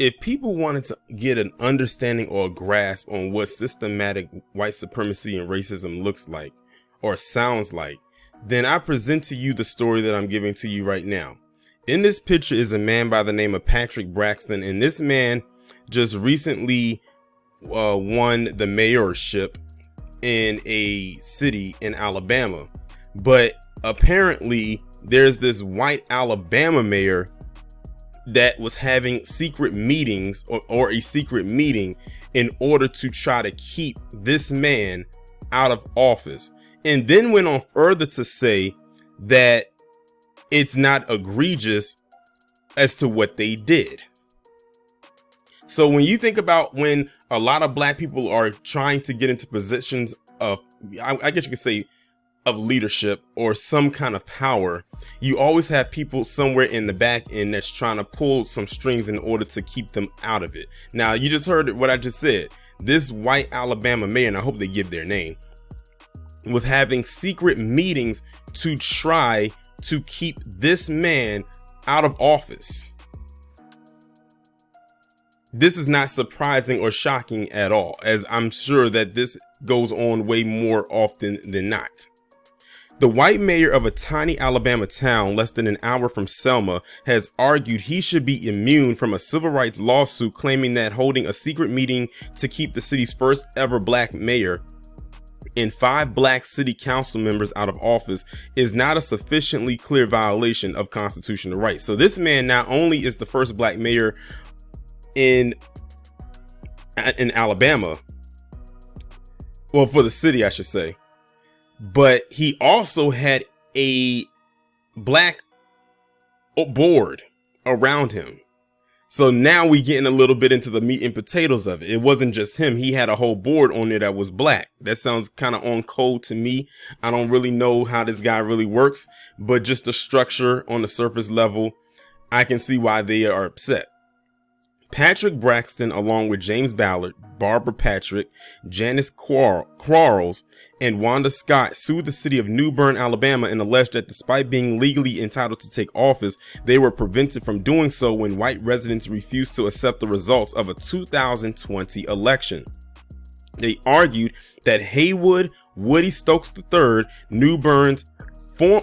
if people wanted to get an understanding or a grasp on what systematic white supremacy and racism looks like or sounds like, then I present to you the story that I'm giving to you right now. In this picture is a man by the name of Patrick Braxton, and this man just recently won the mayorship in a city in Alabama. But apparently there's this white Alabama mayor that was having secret meetings or a secret meeting in order to try to keep this man out of office, and then went on further to say that it's not egregious as to what they did. So when you think about when a lot of black people are trying to get into positions of, I guess you could say, of leadership or some kind of power, you always have people somewhere in the back end that's trying to pull some strings in order to keep them out of it. Now, you just heard what I just said. This white Alabama mayor, and I hope they give their name, was having secret meetings to try to keep this man out of office. This is not surprising or shocking at all, as I'm sure that this goes on way more often than not. The white mayor of a tiny Alabama town less than an hour from Selma has argued he should be immune from a civil rights lawsuit claiming that holding a secret meeting to keep the city's first ever black mayor and 5 black city council members out of office is not a sufficiently clear violation of constitutional rights. So this man not only is the first black mayor in Alabama, well, for the city, I should say, but he also had a black board around him. So now we getting a little bit into the meat and potatoes of it. It wasn't just him. He had a whole board on there that was black. That sounds kind of on code to me. I don't really know how this guy really works, but just the structure on the surface level, I can see why they are upset. Patrick Braxton, along with James Ballard, Barbara Patrick, Janice Quarles, and Wanda Scott, sued the city of New Bern, Alabama, and alleged that despite being legally entitled to take office, they were prevented from doing so when white residents refused to accept the results of a 2020 election. They argued that Haywood Woody Stokes III, New Bern's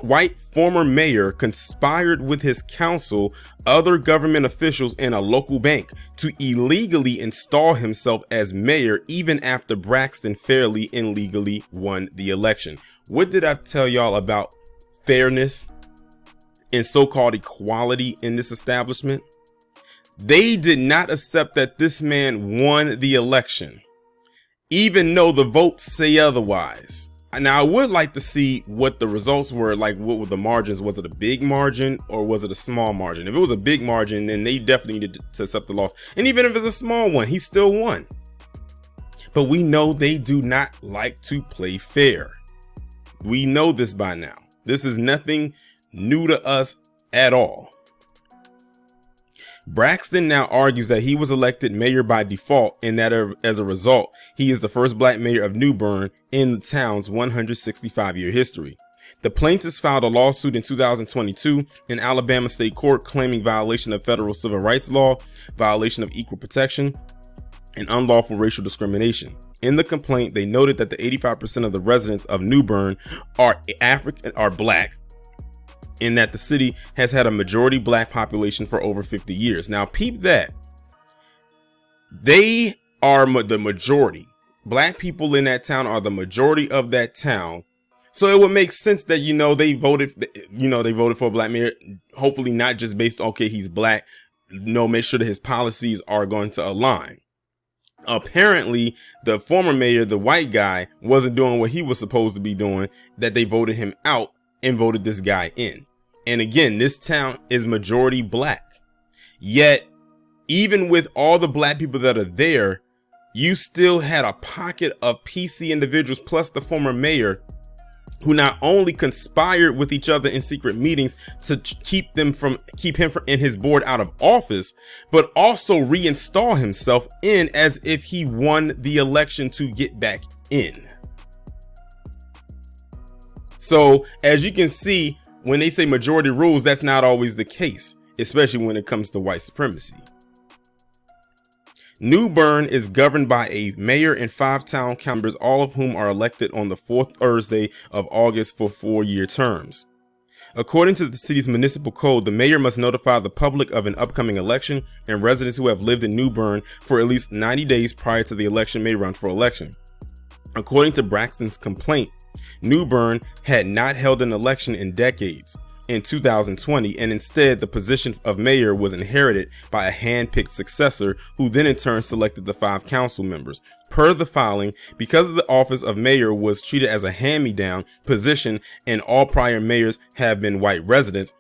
white former mayor, conspired with his council, other government officials, and a local bank to illegally install himself as mayor even after Braxton fairly and legally won the election. What did I tell y'all about fairness and so-called equality in this establishment? They did not accept that this man won the election, even though the votes say otherwise. Now, I would like to see what the results were like. What were the margins? Was it a big margin or was it a small margin? If it was a big margin, then they definitely needed to accept the loss. And even if it's a small one, he still won. But we know they do not like to play fair. We know this by now. This is nothing new to us at all. Braxton now argues that he was elected mayor by default and that as a result, he is the first black mayor of New Bern in the town's 165-year history. The plaintiffs filed a lawsuit in 2022 in Alabama State Court claiming violation of federal civil rights law, violation of equal protection, and unlawful racial discrimination. In the complaint, they noted that the 85% of the residents of New Bern are black, in that the city has had a majority black population for over 50 years. Now, peep that. They are the majority. Black people in that town are the majority of that town. So it would make sense that, they voted for a black mayor, hopefully not just based on, okay, he's black. No, make sure that his policies are going to align. Apparently, the former mayor, the white guy, wasn't doing what he was supposed to be doing, that they voted him out and voted this guy in. And again, this town is majority black. Yet, even with all the black people that are there, you still had a pocket of PC individuals plus the former mayor who not only conspired with each other in secret meetings to keep him and his board out of office, but also reinstall himself in as if he won the election to get back in. So as you can see, when they say majority rules, that's not always the case, especially when it comes to white supremacy. New Bern is governed by a mayor and 5 town council members, all of whom are elected on the 4th Thursday of August for 4-year terms. According to the city's municipal code, the mayor must notify the public of an upcoming election, and residents who have lived in New Bern for at least 90 days prior to the election may run for election. According to Braxton's complaint, New Bern had not held an election in decades in 2020, and instead the position of mayor was inherited by a hand-picked successor who then in turn selected the 5 council members. Per the filing, because the office of mayor was treated as a hand-me-down position and all prior mayors have been white residents,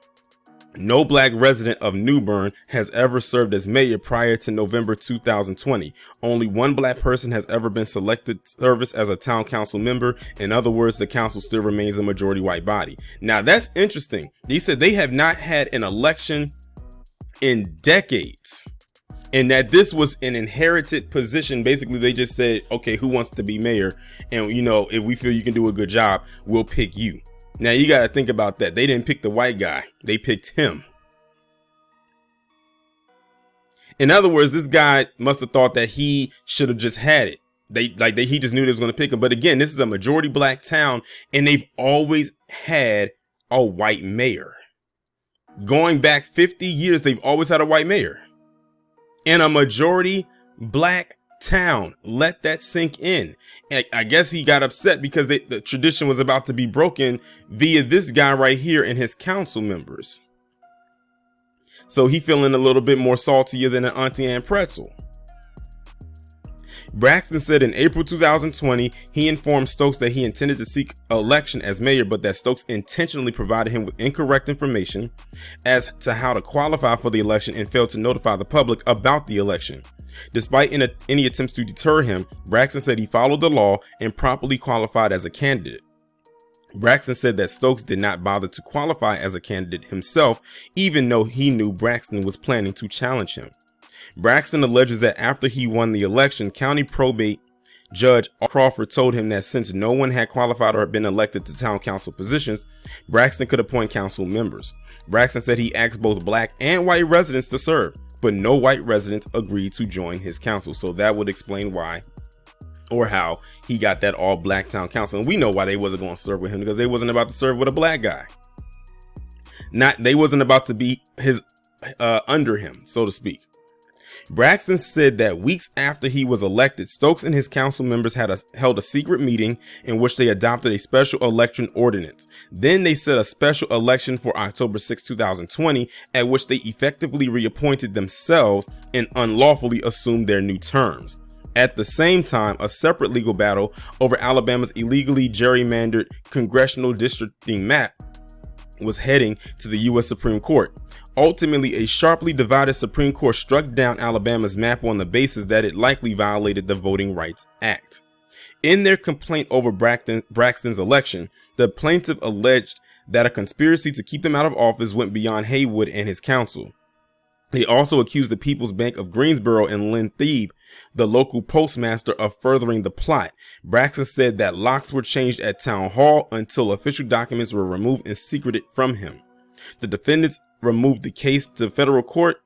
no black resident of New Bern has ever served as mayor prior to November 2020. Only one black person has ever been selected service as a town council member. In other words, the council still remains a majority white body. Now that's interesting. They said they have not had an election in decades, and that this was an inherited position. Basically, they just said, okay, who wants to be mayor? And if we feel you can do a good job, we'll pick you. Now you got to think about that. They didn't pick the white guy. They picked him. In other words, this guy must have thought that he should have just had it. He just knew they was going to pick him. But again, this is a majority black town, and they've always had a white mayor. Going back 50 years, they've always had a white mayor in a majority black town. Let that sink in. And I guess he got upset because the tradition was about to be broken via this guy right here and his council members. So he feeling a little bit more saltier than an Auntie Anne pretzel. Braxton said in April 2020, he informed Stokes that he intended to seek election as mayor, but that Stokes intentionally provided him with incorrect information as to how to qualify for the election and failed to notify the public about the election. Despite any attempts to deter him, Braxton said he followed the law and properly qualified as a candidate. Braxton said that Stokes did not bother to qualify as a candidate himself, even though he knew Braxton was planning to challenge him. Braxton alleges that after he won the election, county probate judge Crawford told him that since no one had qualified or been elected to town council positions, Braxton could appoint council members. Braxton said he asked both black and white residents to serve, but no white residents agreed to join his council. So that would explain why or how he got that all black town council. And we know why they wasn't going to serve with him, because they wasn't about to serve with a black guy. They wasn't about to be his under him, so to speak. Braxton said that weeks after he was elected, Stokes and his council members held a secret meeting in which they adopted a special election ordinance. Then they set a special election for October 6, 2020, at which they effectively reappointed themselves and unlawfully assumed their new terms. At the same time, a separate legal battle over Alabama's illegally gerrymandered congressional districting map was heading to the U.S. Supreme Court. Ultimately, a sharply divided Supreme Court struck down Alabama's map on the basis that it likely violated the Voting Rights Act. In their complaint over Braxton's election, the plaintiff alleged that a conspiracy to keep him out of office went beyond Haywood and his council. They also accused the People's Bank of Greensboro and Lynn Thebe, the local postmaster, of furthering the plot. Braxton said that locks were changed at Town Hall until official documents were removed and secreted from him. The defendants removed the case to federal court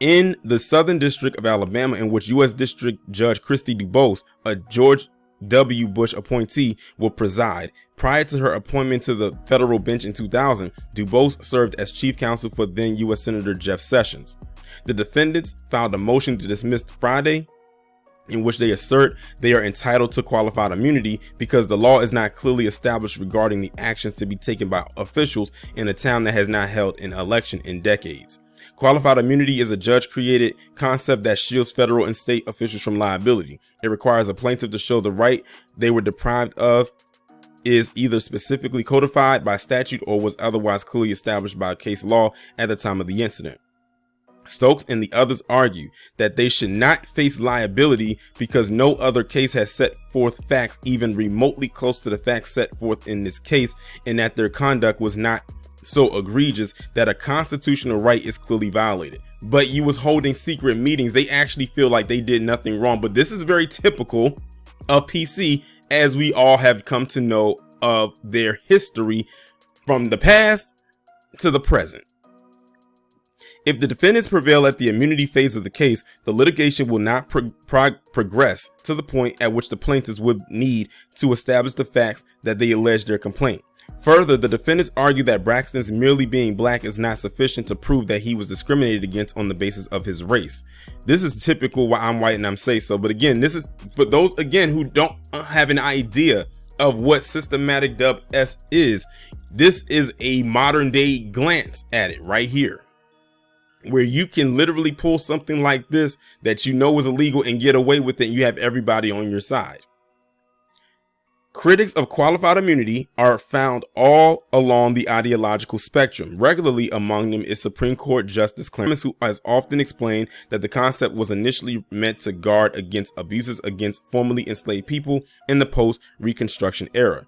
in the Southern District of Alabama, in which U.S. District Judge Christy Dubose, a George W. Bush appointee, will preside. Prior to her appointment to the federal bench in 2000, Dubose served as chief counsel for then U.S. Senator Jeff Sessions. The defendants filed a motion to dismiss Friday, in which they assert they are entitled to qualified immunity because the law is not clearly established regarding the actions to be taken by officials in a town that has not held an election in decades. Qualified immunity is a judge-created concept that shields federal and state officials from liability. It requires a plaintiff to show the right they were deprived of is either specifically codified by statute or was otherwise clearly established by case law at the time of the incident. Stokes and the others argue that they should not face liability because no other case has set forth facts even remotely close to the facts set forth in this case, and that their conduct was not so egregious that a constitutional right is clearly violated. But you was holding secret meetings. They actually feel like they did nothing wrong. But this is very typical of PC, as we all have come to know of their history from the past to the present. If the defendants prevail at the immunity phase of the case, the litigation will not progress to the point at which the plaintiffs would need to establish the facts that they allege their complaint. Further, the defendants argue that Braxton's merely being black is not sufficient to prove that he was discriminated against on the basis of his race. This is typical why I'm white and I'm say so. But again, this is for those again who don't have an idea of what systematic dub S is. This is a modern day glance at it right here, where you can literally pull something like this that you know is illegal and get away with it, and you have everybody on your side. Critics of qualified immunity are found all along the ideological spectrum. Regularly among them is Supreme Court Justice Clarence, who has often explained that the concept was initially meant to guard against abuses against formerly enslaved people in the post-Reconstruction era.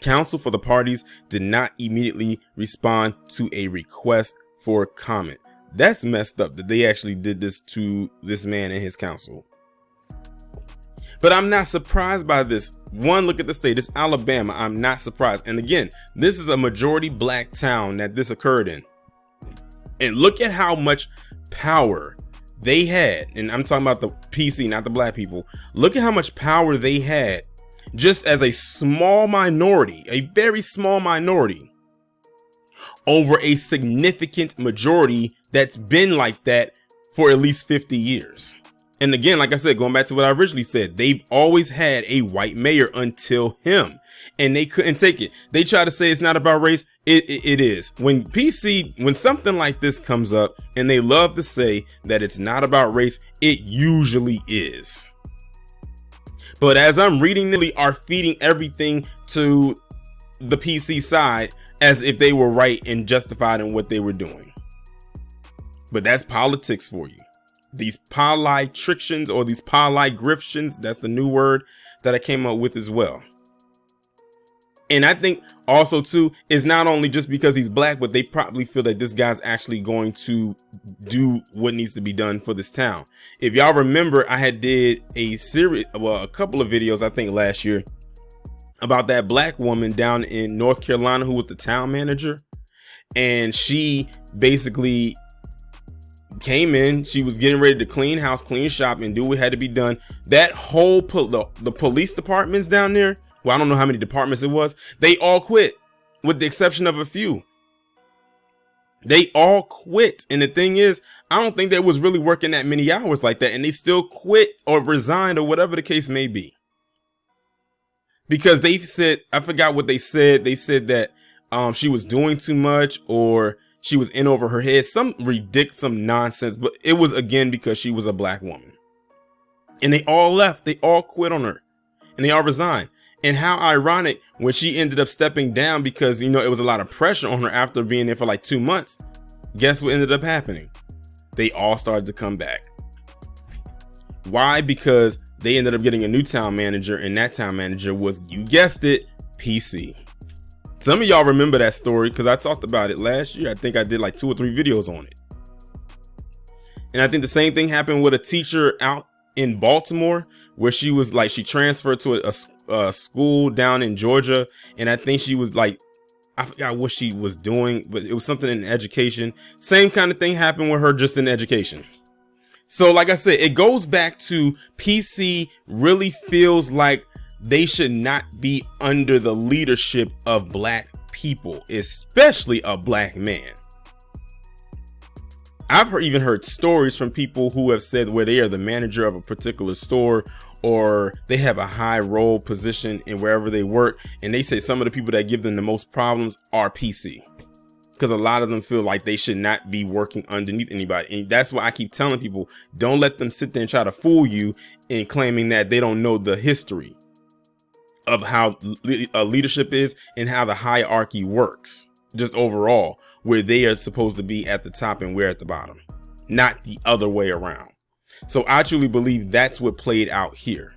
Counsel for the parties did not immediately respond to a request for comment. That's messed up that they actually did this to this man and his counsel. But I'm not surprised by this. One, look at the state. It's Alabama. I'm not surprised. And again, this is a majority black town that this occurred in. And look at how much power they had. And I'm talking about the PC, not the black people. Look at how much power they had just as a small minority, a very small minority, over a significant majority that's been like that for at least 50 years. And again, like I said, going back to what I originally said, they've always had a white mayor until him, and they couldn't take it. They try to say it's not about race. It is. When something like this comes up and they love to say that it's not about race, it usually is. But as I'm reading, they are feeding everything to the PC side as if they were right and justified in what they were doing. But that's politics for you. These politrictions or these polygriftions, that's the new word that I came up with as well. And I think also too, is not only just because he's black, but they probably feel that this guy's actually going to do what needs to be done for this town. If y'all remember, I had did a couple of videos, I think last year, about that black woman down in North Carolina who was the town manager. And she basically came in, she was getting ready to clean house, clean shop, and do what had to be done. That whole the police departments down there, well, I don't know how many departments it was, they all quit with the exception of a few. They all quit. And the thing is, I don't think they was really working that many hours like that, and they still quit or resigned or whatever the case may be. Because they said, I forgot what they said. They said that she was doing too much, or she was in over her head, some nonsense, but it was again because she was a black woman. And they all left. They all quit on her, and they all resigned. And how ironic when she ended up stepping down because, you know, it was a lot of pressure on her after being there for like 2 months. Guess what ended up happening? They all started to come back. Why? Because they ended up getting a new town manager, and that town manager was, you guessed it, PC. Some of y'all remember that story because I talked about it last year. I think I did like 2 or 3 videos on it. And I think the same thing happened with a teacher out in Baltimore, where she was like, she transferred to a school down in Georgia. And I think she was like, I forgot what she was doing, but it was something in education. Same kind of thing happened with her, just in education. So like I said, it goes back to PC really feels like they should not be under the leadership of black people, especially a black man. I've even heard stories from people who have said where they are the manager of a particular store, or they have a high role position in wherever they work, and they say some of the people that give them the most problems are PC, because a lot of them feel like they should not be working underneath anybody. And that's why I keep telling people, don't let them sit there and try to fool you in claiming that they don't know the history of how leadership is and how the hierarchy works, just overall, where they are supposed to be at the top and we're at the bottom, not the other way around. So I truly believe that's what played out here.